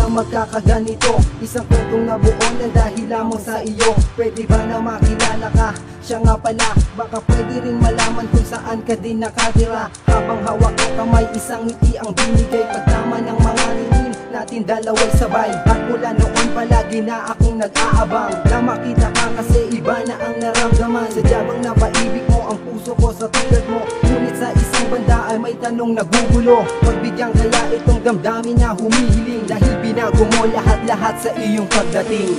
magkakaganito. Isang kwentong nabuo na dahil lamang sa iyo. Pwede ba na makilala ka? Siya nga pala, baka pwede rin malaman kung saan ka din nakatira. Habang hawak ang kamay, isang ngiti ang binigay. Pagtama ng mga ringin natin dalaway sabay. At mula noon palagi na akong nag-aabang na makita ka kasi iba na ang naramdaman. Sadya bang napaibig mo ang puso ko sa tulad mo? Ngunit sa isang banda ay may tanong nagugulo. Pagbigyan kaya itong damdamin na humihiling, dahil binago mo lahat-lahat sa iyong pagdating.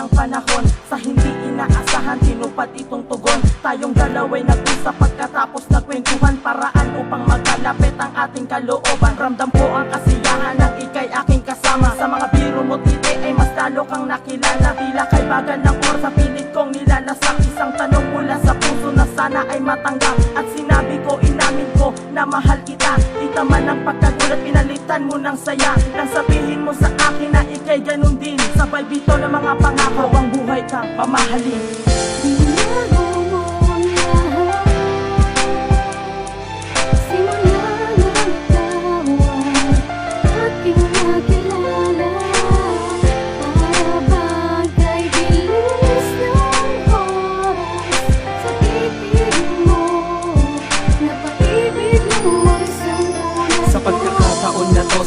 Panahon sa hindi inaasahan, tinupad itong tugon. Tayong dalawa'y nag-usap pagkatapos nagkwentuhan, paraan upang magkalapit ang ating kalooban. Ramdam ko ang kasiyahan ng ika'y aking kasama. Sa mga biro mo't ngiti ay mas lalo kang nakilala. Tila kay bagan ng oras sa pilit kong nilalasak. Isang tanong mula sa puso na sana ay matanggap. At sinabi ko, inamin ko na mahal kita. Kita man ang pagkagulat, pinalitan mo ng saya. Nang sabihin mo sa akin na ika'y ganun din. Sabay bito ng mga pangako, ang buhay kang mamahalin.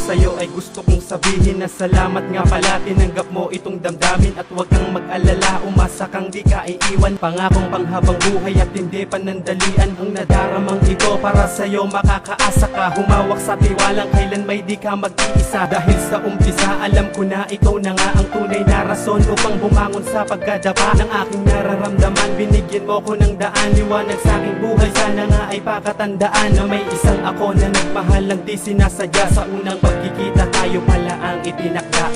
Sa'yo ay gusto kong sabihin na salamat nga pala. Tinanggap mo itong damdamin at huwag kang mag-alala. Umasa kang di ka iiwan, pangakong panghabang buhay at hindi panandalian. Ang nadaramang ito para sa'yo, makakaasa ka. Humawak sa tiwalang kailan may di ka mag-iisa. Dahil sa umpisa alam ko na ikaw na nga ang tunay na rason upang bumangon sa pagkadapa ng aking nararamdaman. Binigyan mo ko ng daan, liwanag sa aking buhay. Sana nga ay pakatandaan na may isang ako na nagmahal lang di sinasadya. Sa unang pagkikita tayo pala ang itinakda.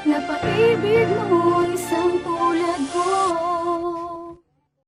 Napaibig mo isang tulad ko.